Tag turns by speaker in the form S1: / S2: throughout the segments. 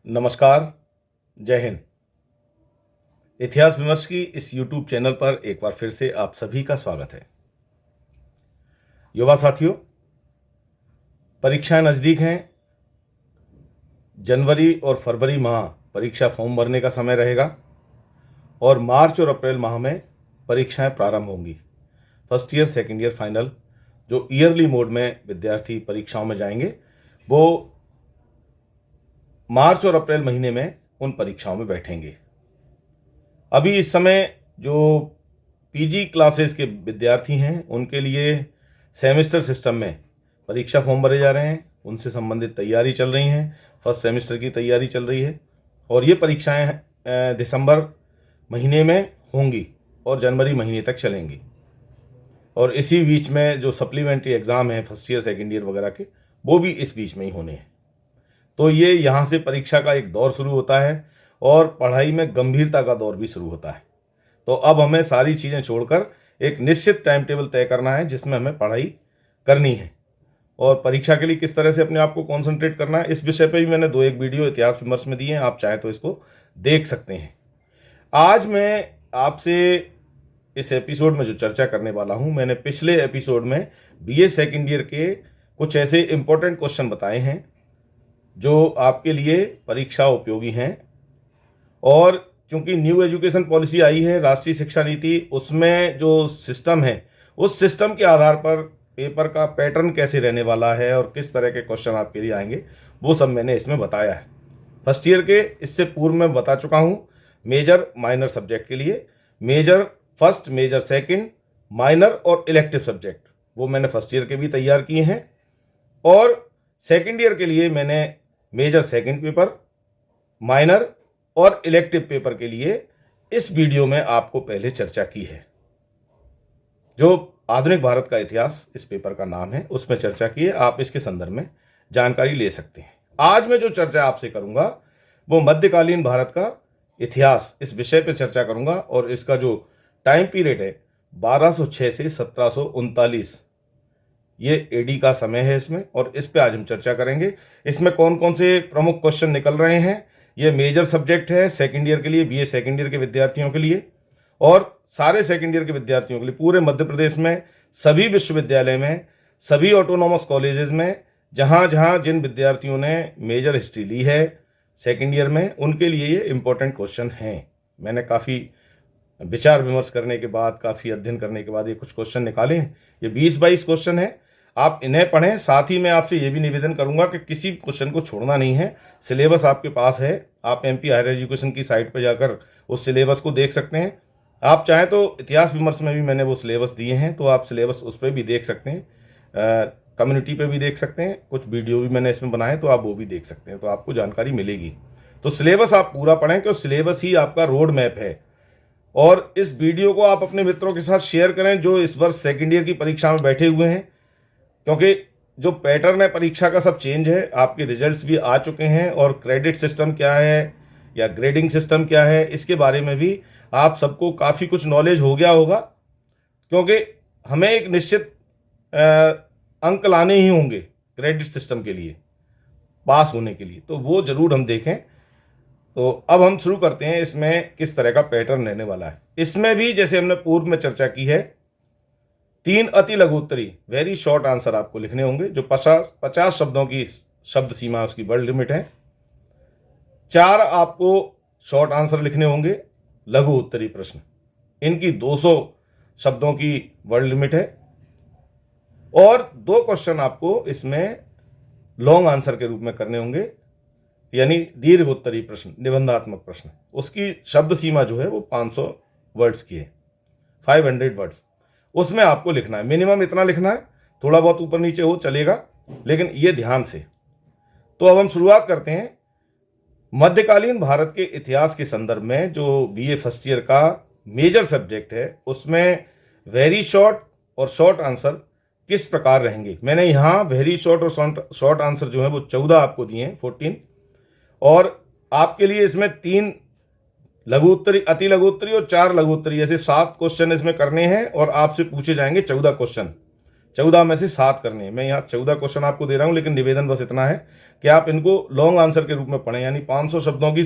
S1: नमस्कार। जय हिंद। इतिहास विमर्श की इस YouTube चैनल पर एक बार फिर से आप सभी का स्वागत है। युवा साथियों, परीक्षाएं नज़दीक हैं। जनवरी और फरवरी माह परीक्षा फॉर्म भरने का समय रहेगा और मार्च और अप्रैल माह में परीक्षाएं प्रारंभ होंगी। First year, second year, final जो ईयरली मोड में विद्यार्थी परीक्षाओं में जाएंगे वो मार्च और अप्रैल महीने में उन परीक्षाओं में बैठेंगे। अभी इस समय जो पीजी क्लासेस के विद्यार्थी हैं उनके लिए सेमेस्टर सिस्टम में परीक्षा फॉर्म भरे जा रहे हैं, उनसे संबंधित तैयारी चल रही हैं। फर्स्ट सेमेस्टर की तैयारी चल रही है और ये परीक्षाएं दिसंबर महीने में होंगी और जनवरी महीने तक चलेंगी। और इसी बीच में जो सप्लीमेंट्री एग्ज़ाम है फर्स्ट ईयर, सेकेंड ईयर वगैरह के, वो भी इस बीच में ही होने हैं। तो ये यहाँ से परीक्षा का एक दौर शुरू होता है और पढ़ाई में गंभीरता का दौर भी शुरू होता है। तो अब हमें सारी चीज़ें छोड़कर एक निश्चित टाइम टेबल तय करना है जिसमें हमें पढ़ाई करनी है और परीक्षा के लिए किस तरह से अपने आप को कॉन्सेंट्रेट करना है, इस विषय पे भी मैंने 2-1 वीडियो इतिहास विमर्श में दिए हैं। आप चाहें तो इसको देख सकते हैं। आज मैं आपसे इस एपिसोड में जो चर्चा करने वाला हूँ, मैंने पिछले एपिसोड में बीए सेकेंड ईयर के कुछ ऐसे इंपॉर्टेंट क्वेश्चन बताए हैं जो आपके लिए परीक्षा उपयोगी हैं। और चूंकि न्यू एजुकेशन पॉलिसी आई है, राष्ट्रीय शिक्षा नीति, उसमें जो सिस्टम है उस सिस्टम के आधार पर पेपर का पैटर्न कैसे रहने वाला है और किस तरह के क्वेश्चन आपके लिए आएंगे, वो सब मैंने इसमें बताया है। फर्स्ट ईयर के इससे पूर्व में बता चुका हूँ। मेजर माइनर सब्जेक्ट के लिए major first, major second, minor और इलेक्टिव सब्जेक्ट वो मैंने फर्स्ट ईयर के भी तैयार किए हैं। और सेकेंड ईयर के लिए मैंने मेजर सेकंड पेपर, माइनर और इलेक्टिव पेपर के लिए इस वीडियो में आपको पहले चर्चा की है। जो आधुनिक भारत का इतिहास इस पेपर का नाम है, उसमें चर्चा की है। आप इसके संदर्भ में जानकारी ले सकते हैं। आज मैं जो चर्चा आपसे करूंगा वो मध्यकालीन भारत का इतिहास, इस विषय पर चर्चा करूंगा और इसका जो टाइम पीरियड है 1206 से 1739 ये एडी का समय है इसमें, और इस पे आज हम चर्चा करेंगे। इसमें कौन कौन से प्रमुख क्वेश्चन निकल रहे हैं। ये मेजर सब्जेक्ट है सेकेंड ईयर के लिए, बीए सेकेंड ईयर के विद्यार्थियों के लिए और सारे सेकेंड ईयर के विद्यार्थियों के लिए पूरे मध्य प्रदेश में सभी विश्वविद्यालय में, सभी ऑटोनॉमस कॉलेजेस में, जहाँ जहाँ जिन विद्यार्थियों ने मेजर हिस्ट्री ली है सेकेंड ईयर में, उनके लिए ये इंपॉर्टेंट क्वेश्चन हैं। मैंने काफ़ी विचार विमर्श करने के बाद, काफ़ी अध्ययन करने के बाद ये कुछ क्वेश्चन निकाले हैं। ये 20-22 क्वेश्चन हैं, आप इन्हें पढ़ें। साथ ही मैं आपसे ये भी निवेदन करूंगा कि किसी क्वेश्चन को छोड़ना नहीं है। सिलेबस आपके पास है, आप एमपी हायर एजुकेशन की साइट पर जाकर उस सिलेबस को देख सकते हैं। आप चाहें तो इतिहास विमर्श में भी मैंने वो सिलेबस दिए हैं, तो आप सिलेबस उस पर भी देख सकते हैं, कम्युनिटी पे भी देख सकते हैं। कुछ वीडियो भी मैंने इसमें बनाए, तो आप वो भी देख सकते हैं, तो आपको जानकारी मिलेगी। तो सिलेबस आप पूरा पढ़ें क्योंकि सिलेबस ही आपका रोड मैप है। और इस वीडियो को आप अपने मित्रों के साथ शेयर करें जो इस वर्ष सेकेंड ईयर की परीक्षा में बैठे हुए हैं, क्योंकि जो पैटर्न है परीक्षा का सब चेंज है। आपके रिजल्ट्स भी आ चुके हैं और क्रेडिट सिस्टम क्या है या ग्रेडिंग सिस्टम क्या है, इसके बारे में भी आप सबको काफ़ी कुछ नॉलेज हो गया होगा, क्योंकि हमें एक निश्चित अंक लाने ही होंगे क्रेडिट सिस्टम के लिए पास होने के लिए, तो वो ज़रूर हम देखें। तो अब हम शुरू करते हैं इसमें किस तरह का पैटर्न रहने वाला है। इसमें भी जैसे हमने पूर्व में चर्चा की है, 3 अति लघु उत्तरी वेरी शॉर्ट आंसर आपको लिखने होंगे, जो 50 शब्दों की शब्द सीमा, उसकी वर्ड लिमिट है। 4 आपको शॉर्ट आंसर लिखने होंगे लघु उत्तरी प्रश्न, इनकी 200 शब्दों की वर्ड लिमिट है। और 2 क्वेश्चन आपको इसमें लॉन्ग आंसर के रूप में करने होंगे, यानी दीर्घ उत्तरी प्रश्न, निबंधात्मक प्रश्न, उसकी शब्द सीमा जो है वो 500 वर्ड्स की है, 500 वर्ड्स उसमें आपको लिखना है। मिनिमम इतना लिखना है, थोड़ा बहुत ऊपर नीचे हो चलेगा, लेकिन ये ध्यान से। तो अब हम शुरुआत करते हैं मध्यकालीन भारत के इतिहास के संदर्भ में। जो बीए फर्स्ट ईयर का मेजर सब्जेक्ट है उसमें वेरी शॉर्ट और शॉर्ट आंसर किस प्रकार रहेंगे। मैंने यहाँ वेरी शॉर्ट और शॉर्ट आंसर जो है वो 14 आपको दिए हैं, 14, और आपके लिए इसमें 3 लघु उत्तरी, अति लघु उत्तरी और 4 लघु उत्तरी, ऐसे 7 क्वेश्चन इसमें करने हैं और आपसे पूछे जाएंगे 14 क्वेश्चन। 14 में से 7 करने हैं। मैं यहाँ 14 क्वेश्चन आपको दे रहा हूँ, लेकिन निवेदन बस इतना है कि आप इनको लॉन्ग आंसर के रूप में पढ़ें, यानी 500 शब्दों की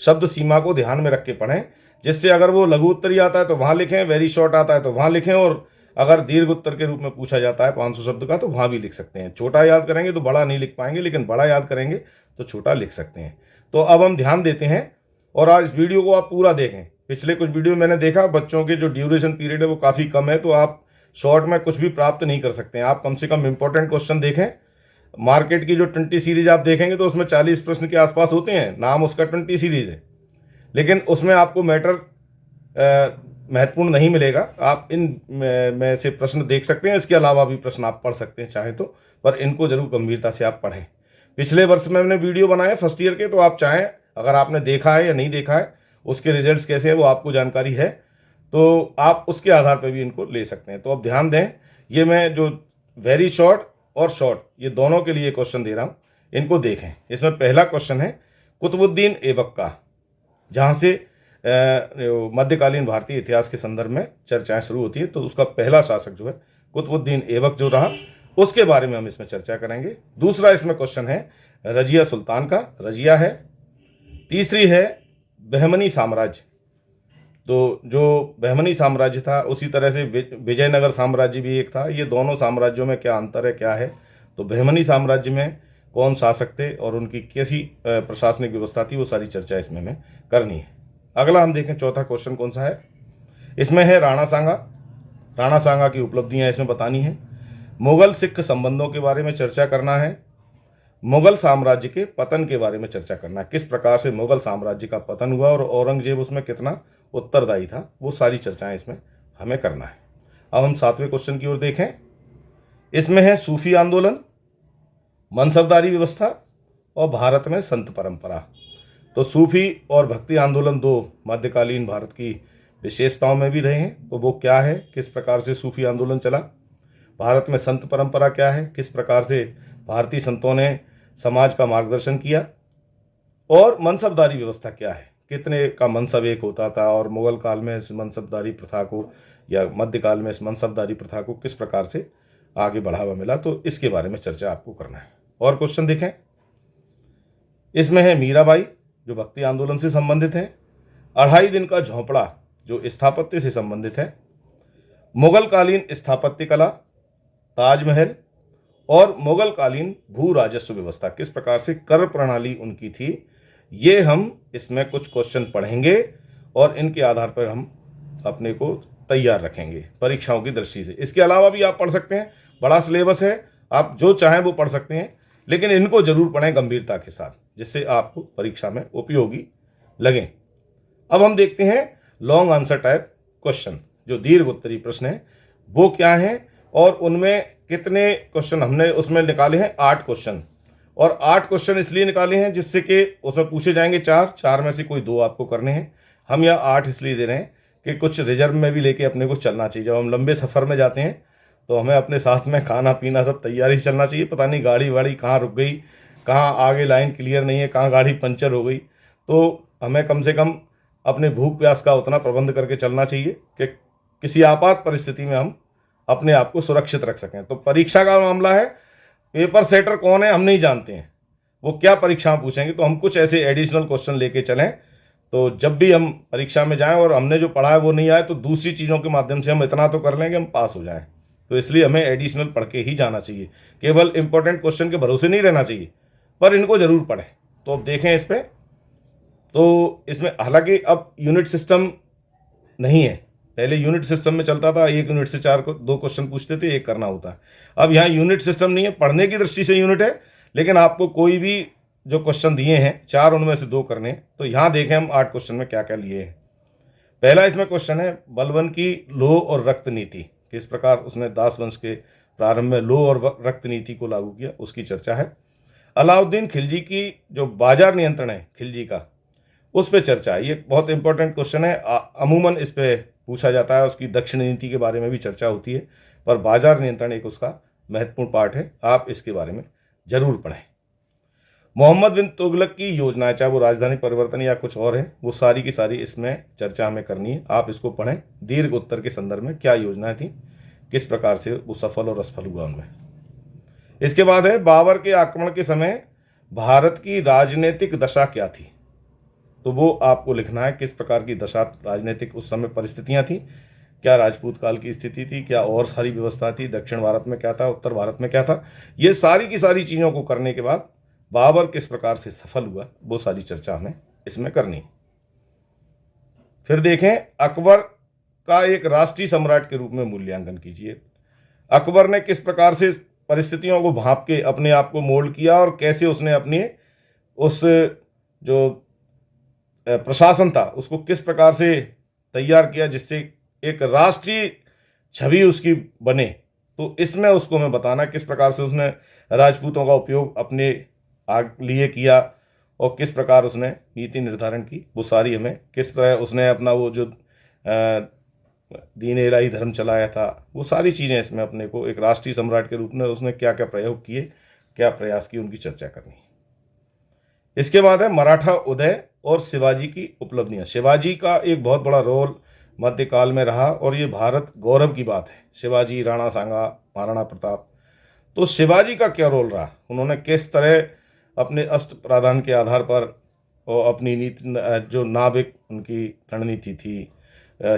S1: शब्द सीमा को ध्यान में रख के पढ़ें, जिससे अगर वो लघु उत्तरी आता है तो वहाँ लिखें, वेरी शॉर्ट आता है तो वहाँ लिखें, और अगर दीर्घ उत्तर के रूप में पूछा जाता है 500 शब्द का तो वहाँ भी लिख सकते हैं। छोटा याद करेंगे तो बड़ा नहीं लिख पाएंगे, लेकिन बड़ा याद करेंगे तो छोटा लिख सकते हैं। तो अब हम ध्यान देते हैं और आज इस वीडियो को आप पूरा देखें। पिछले कुछ वीडियो मैंने देखा बच्चों के जो ड्यूरेशन पीरियड है वो काफ़ी कम है, तो आप शॉर्ट में कुछ भी प्राप्त नहीं कर सकते हैं। आप कम से कम इंपॉर्टेंट क्वेश्चन देखें। मार्केट की जो 20 सीरीज आप देखेंगे तो उसमें 40 प्रश्न के आसपास होते हैं, नाम उसका 20 सीरीज है, लेकिन उसमें आपको मैटर महत्वपूर्ण नहीं मिलेगा। आप इन में से प्रश्न देख सकते हैं, इसके अलावा भी प्रश्न आप पढ़ सकते हैं चाहे तो, पर इनको जरूर गंभीरता से आप पढ़ें। पिछले वर्ष में हमने वीडियो बनाए फर्स्ट ईयर के, तो आप चाहें अगर आपने देखा है या नहीं देखा है, उसके रिजल्ट्स कैसे हैं वो आपको जानकारी है, तो आप उसके आधार पर भी इनको ले सकते हैं। तो अब ध्यान दें, ये मैं जो वेरी शॉर्ट और शॉर्ट ये दोनों के लिए क्वेश्चन दे रहा हूँ, इनको देखें। इसमें पहला क्वेश्चन है कुतुबुद्दीन ऐबक का, जहाँ से मध्यकालीन भारतीय इतिहास के संदर्भ में चर्चाएं शुरू होती है। तो उसका पहला शासक जो है कुतुबुद्दीन ऐबक जो रहा, उसके बारे में हम इसमें चर्चा करेंगे। दूसरा इसमें क्वेश्चन है रजिया सुल्तान का, रजिया है। तीसरी है बहमनी साम्राज्य, तो जो बहमनी साम्राज्य था उसी तरह से विजयनगर साम्राज्य भी एक था। ये दोनों साम्राज्यों में क्या अंतर है, क्या है, तो बहमनी साम्राज्य में कौन शासक थे और उनकी कैसी प्रशासनिक व्यवस्था थी, वो सारी चर्चा इसमें हमें करनी है। अगला हम देखें चौथा क्वेश्चन कौन सा है, इसमें है राणा सांगा। राणा सांगा की उपलब्धियां इसमें बतानी है। मुगल सिख संबंधों के बारे में चर्चा करना है। मुगल साम्राज्य के पतन के बारे में चर्चा करना है, किस प्रकार से मुगल साम्राज्य का पतन हुआ और औरंगजेब उसमें कितना उत्तरदायी था, वो सारी चर्चाएं इसमें हमें करना है। अब हम 7वें क्वेश्चन की ओर देखें। इसमें है सूफी आंदोलन, मनसबदारी व्यवस्था और भारत में संत परंपरा। तो सूफी और भक्ति आंदोलन दो मध्यकालीन भारत की विशेषताओं में भी रहे हैं, तो वो क्या है, किस प्रकार से सूफी आंदोलन चला, भारत में संत परंपरा क्या है, किस प्रकार से भारतीय संतों ने समाज का मार्गदर्शन किया, और मनसबदारी व्यवस्था क्या है, कितने का मनसब एक होता था, और मुगल काल में इस मनसबदारी प्रथा को या मध्यकाल में इस मनसबदारी प्रथा को किस प्रकार से आगे बढ़ावा मिला, तो इसके बारे में चर्चा आपको करना है। और क्वेश्चन देखें, इसमें है मीराबाई जो भक्ति आंदोलन से संबंधित है, 2.5 दिन का झोंपड़ा जो स्थापत्य से संबंधित है, मुगल कालीन स्थापत्य कला, ताजमहल और मुगल कालीन भू राजस्व व्यवस्था, किस प्रकार से कर प्रणाली उनकी थी, ये हम इसमें कुछ क्वेश्चन पढ़ेंगे और इनके आधार पर हम अपने को तैयार रखेंगे परीक्षाओं की दृष्टि से। इसके अलावा भी आप पढ़ सकते हैं, बड़ा सिलेबस है, आप जो चाहें वो पढ़ सकते हैं, लेकिन इनको जरूर पढ़ें गंभीरता के साथ, जिससे आपको परीक्षा में उपयोगी लगें। अब हम देखते हैं लॉन्ग आंसर टाइप क्वेश्चन, जो दीर्घ उत्तरी प्रश्न है वो क्या है, और उनमें कितने क्वेश्चन हमने उसमें निकाले हैं, 8 क्वेश्चन। और 8 क्वेश्चन इसलिए निकाले हैं जिससे कि उसमें पूछे जाएंगे 4 में से कोई 2 आपको करने हैं। हम यहाँ 8 इसलिए दे रहे हैं कि कुछ रिजर्व में भी लेके अपने को चलना चाहिए। जब हम लंबे सफ़र में जाते हैं तो हमें अपने साथ में खाना पीना सब तैयारी चलना चाहिए। पता नहीं गाड़ी वाड़ी कहाँ रुक गई, कहाँ आगे लाइन क्लियर नहीं है, कहाँ गाड़ी पंचर हो गई, तो हमें कम से कम अपने भूख प्यास का उतना प्रबंध करके चलना चाहिए कि किसी आपात परिस्थिति में हम अपने आप को सुरक्षित रख सकें। तो परीक्षा का मामला है, पेपर सेटर कौन है हम नहीं जानते हैं, वो क्या परीक्षा पूछेंगे, तो हम कुछ ऐसे एडिशनल क्वेश्चन लेके चलें, तो जब भी हम परीक्षा में जाएं और हमने जो पढ़ा है वो नहीं आए तो दूसरी चीज़ों के माध्यम से हम इतना तो कर लें कि हम पास हो जाएं। तो इसलिए हमें एडिशनल पढ़ के ही जाना चाहिए, केवल इंपॉर्टेंट क्वेश्चन के भरोसे नहीं रहना चाहिए, पर इनको जरूर पढ़ें। तो अब देखें इस पर, तो इसमें हालांकि अब यूनिट सिस्टम नहीं है, पहले यूनिट सिस्टम में चलता था, 1 यूनिट से 2 क्वेश्चन पूछते थे, 1 करना होता है। अब यहाँ यूनिट सिस्टम नहीं है, पढ़ने की दृष्टि से यूनिट है, लेकिन आपको कोई भी जो क्वेश्चन दिए हैं 4 उनमें से 2 करने। तो यहाँ देखें हम 8 क्वेश्चन में क्या क्या लिए हैं। पहला इसमें क्वेश्चन है बलबन की लौह और रक्त नीति, किस प्रकार उसने दास वंश के प्रारंभ में लौह और रक्त नीति को लागू किया, उसकी चर्चा है। अलाउद्दीन खिलजी की जो बाजार नियंत्रण है खिलजी का, उस पर चर्चा है। ये बहुत इंपॉर्टेंट क्वेश्चन है, अमूमन इस पर पूछा जाता है। उसकी दक्षिण नीति के बारे में भी चर्चा होती है, पर बाजार नियंत्रण एक उसका महत्वपूर्ण पार्ट है, आप इसके बारे में जरूर पढ़ें। मोहम्मद बिन तुगलक की योजनाएं, चाहे वो राजधानी परिवर्तन या कुछ और है, वो सारी की सारी इसमें चर्चा हमें करनी है, आप इसको पढ़ें। दीर्घ उत्तर के संदर्भ में क्या योजनाएं थी, किस प्रकार से वो सफल और असफल हुआ उनमें। इसके बाद है बाबर के आक्रमण के समय भारत की राजनीतिक दशा क्या थी। तो वो आपको लिखना है किस प्रकार की दशा राजनीतिक उस समय परिस्थितियां थी, क्या राजपूत काल की स्थिति थी, क्या और सारी व्यवस्था थी, दक्षिण भारत में क्या था, उत्तर भारत में क्या था। ये सारी की सारी चीज़ों को करने के बाद बाबर किस प्रकार से सफल हुआ, वो सारी चर्चा हमें इसमें करनी। फिर देखें अकबर का एक राष्ट्रीय सम्राट के रूप में मूल्यांकन कीजिए। अकबर ने किस प्रकार से परिस्थितियों को भांप के अपने आप को मोल्ड किया और कैसे उसने अपने उस जो प्रशासन था उसको किस प्रकार से तैयार किया जिससे एक राष्ट्रीय छवि उसकी बने। तो इसमें उसको हमें बताना किस प्रकार से उसने राजपूतों का उपयोग अपने लिए किया और किस प्रकार उसने नीति निर्धारण की, वो सारी हमें किस तरह उसने अपना वो जो दीन इलाही धर्म चलाया था, वो सारी चीज़ें इसमें अपने को एक राष्ट्रीय सम्राट के रूप में उसने क्या क्या प्रयोग किए, क्या प्रयास किए, उनकी चर्चा करनी। इसके बाद है मराठा उदय और शिवाजी की उपलब्धियां। शिवाजी का एक बहुत बड़ा रोल मध्यकाल में रहा और ये भारत गौरव की बात है। शिवाजी, राणा सांगा, महाराणा प्रताप। तो शिवाजी का क्या रोल रहा, उन्होंने किस तरह अपने अष्ट प्राधान के आधार पर और अपनी नीति जो नाविक उनकी रणनीति थी,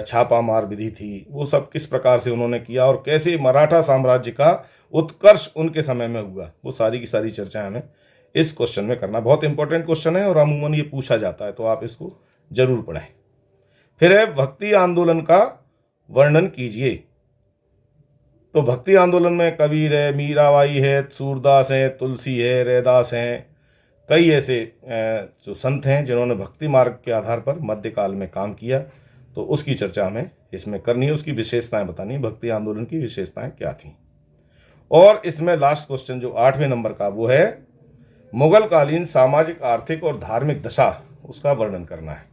S1: छापा मार विधि थी, वो सब किस प्रकार से उन्होंने किया और कैसे मराठा साम्राज्य का उत्कर्ष उनके समय में हुआ, वो सारी की सारी चर्चा हमें इस क्वेश्चन में करना। बहुत इंपॉर्टेंट क्वेश्चन है और अमूमन ये पूछा जाता है, तो आप इसको जरूर पढ़ें। फिर है भक्ति आंदोलन का वर्णन कीजिए। तो भक्ति आंदोलन में कबीर है, मीराबाई है, सूरदास है, तुलसी है, रैदास हैं, कई ऐसे जो संत हैं जिन्होंने भक्ति मार्ग के आधार पर मध्यकाल में काम किया, तो उसकी चर्चा हमें इसमें करनी है, उसकी विशेषताएं बतानी है, भक्ति आंदोलन की विशेषताएं क्या थी। और इसमें लास्ट क्वेश्चन जो 8वें नंबर का वो है मुगल कालीन सामाजिक, आर्थिक और धार्मिक दशा, उसका वर्णन करना है।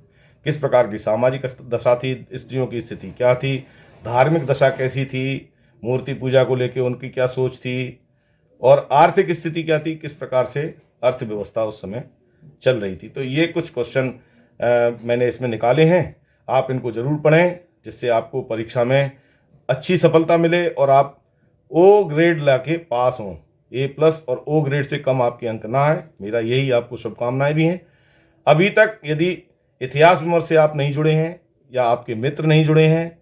S1: किस प्रकार की सामाजिक दशा थी, स्त्रियों की स्थिति क्या थी, धार्मिक दशा कैसी थी, मूर्ति पूजा को लेकर उनकी क्या सोच थी, और आर्थिक स्थिति क्या थी, किस प्रकार से अर्थव्यवस्था उस समय चल रही थी। तो ये कुछ क्वेश्चन मैंने इसमें निकाले हैं, आप इनको ज़रूर पढ़ें जिससे आपको परीक्षा में अच्छी सफलता मिले और आप ओ ग्रेड लाके पास हों। A+ और O ग्रेड से कम आपके अंक ना आए, मेरा यही आपको शुभकामनाएं भी हैं। अभी तक यदि इतिहास विमर्श से आप नहीं जुड़े हैं या आपके मित्र नहीं जुड़े हैं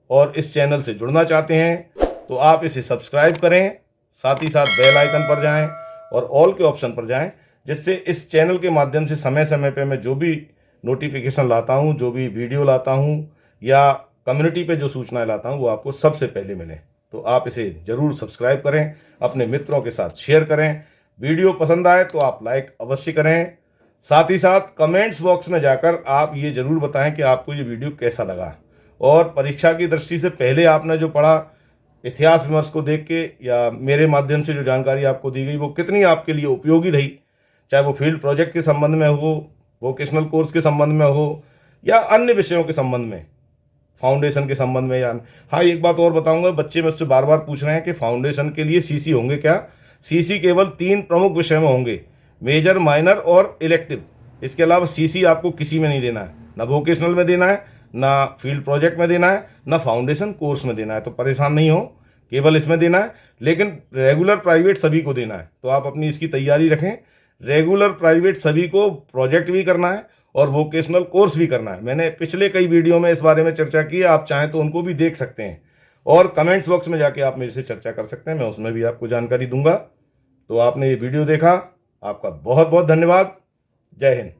S1: और इस चैनल से जुड़ना चाहते हैं तो आप इसे सब्सक्राइब करें, साथ ही साथ बेल आइकन पर जाएं और ऑल के ऑप्शन पर जाएं, जिससे इस चैनल के माध्यम से समय समय पे मैं जो भी नोटिफिकेशन लाता हूं, जो भी वीडियो लाता हूं या कम्युनिटी पे जो सूचनाएं लाता हूं, वो आपको सबसे पहले मिले। तो आप इसे ज़रूर सब्सक्राइब करें, अपने मित्रों के साथ शेयर करें, वीडियो पसंद आए तो आप लाइक अवश्य करें। साथ ही साथ कमेंट्स बॉक्स में जाकर आप ये ज़रूर बताएं कि आपको ये वीडियो कैसा लगा और परीक्षा की दृष्टि से पहले आपने जो पढ़ा इतिहास विमर्श को देख के या मेरे माध्यम से जो जानकारी आपको दी गई वो कितनी आपके लिए उपयोगी रही, चाहे वो फील्ड प्रोजेक्ट के संबंध में हो, वोकेशनल कोर्स के संबंध में हो या अन्य विषयों के संबंध में, फाउंडेशन के संबंध में। या हाँ, एक बात और बताऊंगा, बच्चे मुझसे बार बार पूछ रहे हैं कि फाउंडेशन के लिए सीसी होंगे क्या। सीसी केवल 3 प्रमुख विषय में होंगे, मेजर, माइनर और इलेक्टिव। इसके अलावा सीसी आपको किसी में नहीं देना है, ना वोकेशनल में देना है, ना फील्ड प्रोजेक्ट में देना है, ना फाउंडेशन कोर्स में देना है। तो परेशान नहीं हो, केवल इसमें देना है, लेकिन रेगुलर प्राइवेट सभी को देना है। तो आप अपनी इसकी तैयारी रखें, रेगुलर प्राइवेट सभी को प्रोजेक्ट भी करना है और वोकेशनल कोर्स भी करना है। मैंने पिछले कई वीडियो में इस बारे में चर्चा की है, आप चाहें तो उनको भी देख सकते हैं और कमेंट्स बॉक्स में जाके आप मेरे से चर्चा कर सकते हैं, मैं उसमें भी आपको जानकारी दूंगा। तो आपने ये वीडियो देखा, आपका बहुत बहुत धन्यवाद। जय हिंद।